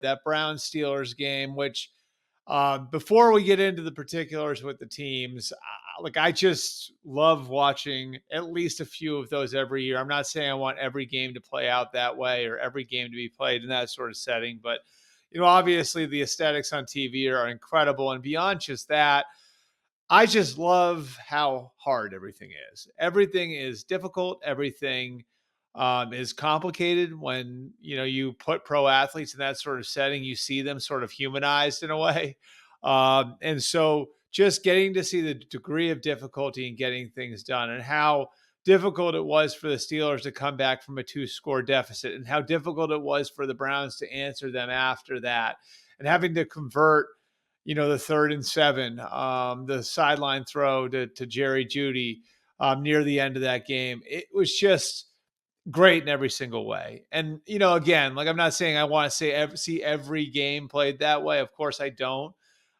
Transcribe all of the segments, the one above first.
that Browns Steelers game, which before we get into the particulars with the teams, like I just love watching at least a few of those every year. I'm not saying I want every game to play out that way or every game to be played in that sort of setting, but obviously the aesthetics on TV are incredible. And beyond just that, I just love how hard everything is. Everything is difficult. Everything is complicated. When you put pro athletes in that sort of setting, you see them sort of humanized in a way. And so, just getting to see the degree of difficulty in getting things done, and how difficult it was for the Steelers to come back from a 2-score deficit, and how difficult it was for the Browns to answer them after that, and having to convert the 3rd and 7, the sideline throw to Jerry Jeudy near the end of that game. It was just great in every single way. And, again, like I'm not saying I want to see every game played that way. Of course I don't.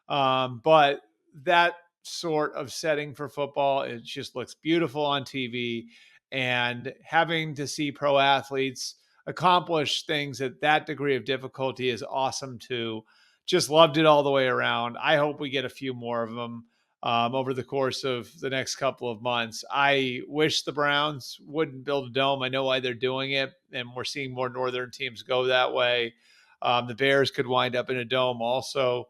But that sort of setting for football, it just looks beautiful on TV. And having to see pro athletes accomplish things at that degree of difficulty is awesome too. Just loved it all the way around. I hope we get a few more of them over the course of the next couple of months. I wish the Browns wouldn't build a dome. I know why they're doing it, and we're seeing more northern teams go that way. The Bears could wind up in a dome also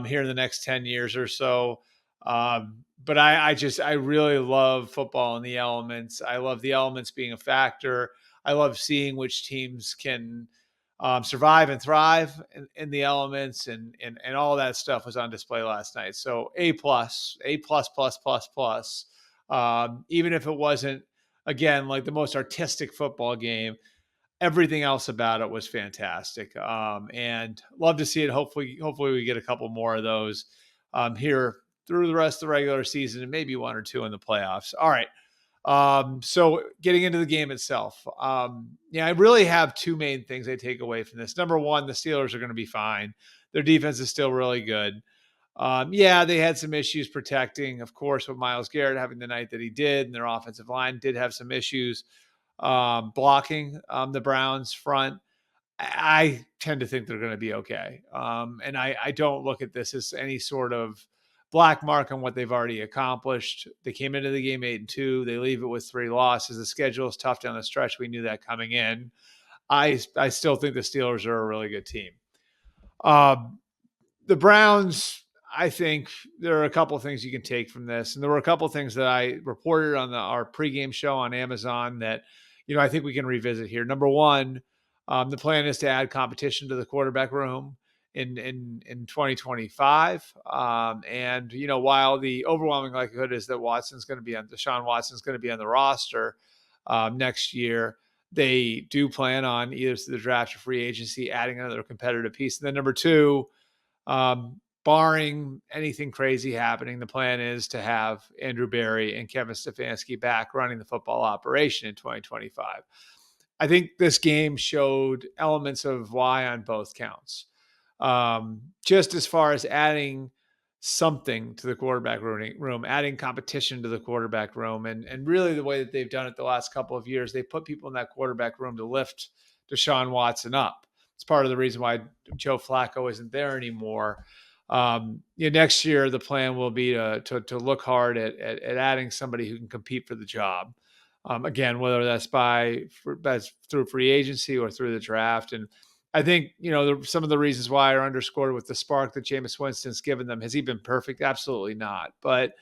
here in the next 10 years or so. But I really love football and the elements. I love the elements being a factor. I love seeing which teams can survive and thrive in the elements, and all that stuff was on display last night. So A plus, A plus plus plus plus. Even if it wasn't, again, like the most artistic football game, everything else about it was fantastic. And love to see it. Hopefully we get a couple more of those here through the rest of the regular season, and maybe 1 or 2 in the playoffs. All right. So getting into the game itself, I really have 2 main things I take away from this. Number one, the Steelers are going to be fine. Their defense is still really good. They had some issues protecting, of course, with Myles Garrett having the night that he did, and their offensive line did have some issues blocking the Browns front. I tend to think they're going to be okay. And I don't look at this as any sort of black mark on what they've already accomplished. They came into the game 8-2. They leave it with 3 losses. The schedule is tough down the stretch. We knew that coming in. I still think the Steelers are a really good team. The Browns, I think there are a couple of things you can take from this. And there were a couple of things that I reported on our pregame show on Amazon that, I think we can revisit here. Number one, the plan is to add competition to the quarterback room in 2025. And, while the overwhelming likelihood is that Deshaun Watson's going to be on the roster next year, they do plan on either through the draft or free agency adding another competitive piece. And then number two, barring anything crazy happening, the plan is to have Andrew Berry and Kevin Stefanski back running the football operation in 2025. I think this game showed elements of why on both counts. Just as far as adding something to the quarterback room, adding competition to the quarterback room, and really the way that they've done it the last couple of years, they put people in that quarterback room to lift Deshaun Watson up. It's part of the reason why Joe Flacco isn't there anymore. Next year, the plan will be to look hard at adding somebody who can compete for the job. Again, whether that's through free agency or through the draft. And I think, some of the reasons why are underscored with the spark that Jameis Winston's given them. Has he been perfect? Absolutely not. But,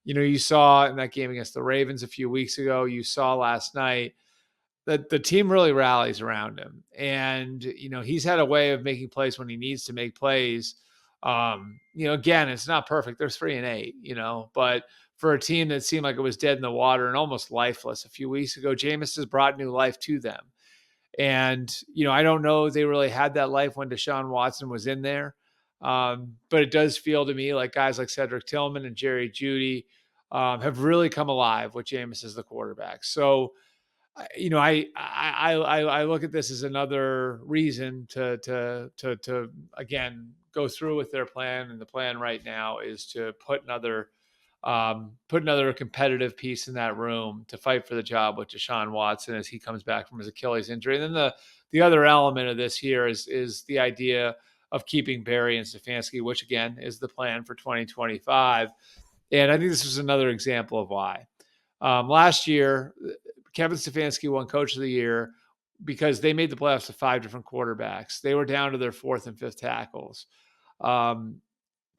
you saw in that game against the Ravens a few weeks ago, you saw last night that the team really rallies around him. And, he's had a way of making plays when he needs to make plays. Again, it's not perfect. They're 3-8, but for a team that seemed like it was dead in the water and almost lifeless a few weeks ago, Jameis has brought new life to them. And, I don't know if they really had that life when Deshaun Watson was in there. But it does feel to me like guys like Cedric Tillman and Jerry Jeudy have really come alive with Jameis as the quarterback. So, I look at this as another reason to again go through with their plan, and the plan right now is to put another put another competitive piece in that room to fight for the job with Deshaun Watson as he comes back from his Achilles injury. And then the other element of this here is the idea of keeping Barry and Stefanski, which again is the plan for 2025. And I think this was another example of why. Last year, Kevin Stefanski won Coach of the Year because they made the playoffs with 5 different quarterbacks. They were down to their fourth and fifth tackles. Um,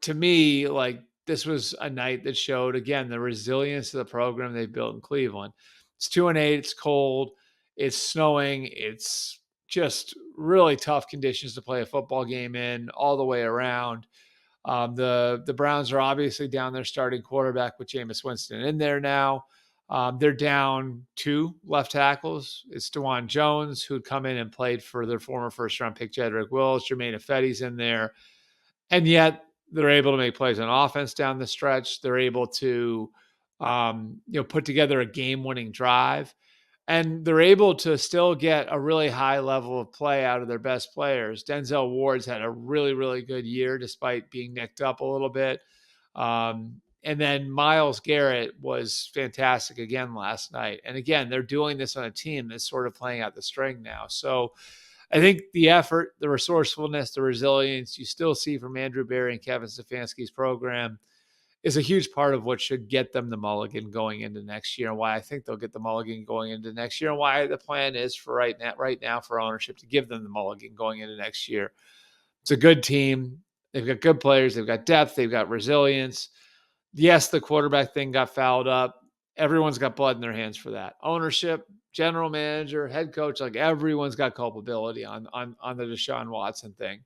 to me, like this was a night that showed again the resilience of the program they've built in Cleveland. It's 2-8. It's cold. It's snowing. It's just really tough conditions to play a football game in all the way around. The Browns are obviously down their starting quarterback with Jameis Winston in there now. They're down 2 left tackles. It's DeJuan Jones, who'd come in and played for their former first-round pick, Jedrick Wills. Jermaine Ifedi's in there. And yet they're able to make plays on offense down the stretch. They're able to, put together a game-winning drive. And they're able to still get a really high level of play out of their best players. Denzel Ward's had a really, really good year despite being nicked up a little bit. And then Myles Garrett was fantastic again last night. And again, they're doing this on a team that's sort of playing out the string now. So I think the effort, the resourcefulness, the resilience you still see from Andrew Berry and Kevin Stefanski's program is a huge part of what should get them the mulligan going into next year, and why I think they'll get the mulligan going into next year, and why the plan is for right now for ownership to give them the mulligan going into next year. It's a good team. They've got good players. They've got depth. They've got resilience. Yes, the quarterback thing got fouled up. Everyone's got blood in their hands for that. Ownership, general manager, head coach, like everyone's got culpability on the Deshaun Watson thing.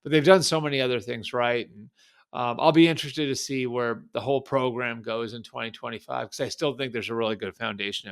But they've done so many other things right. And I'll be interested to see where the whole program goes in 2025 because I still think there's a really good foundation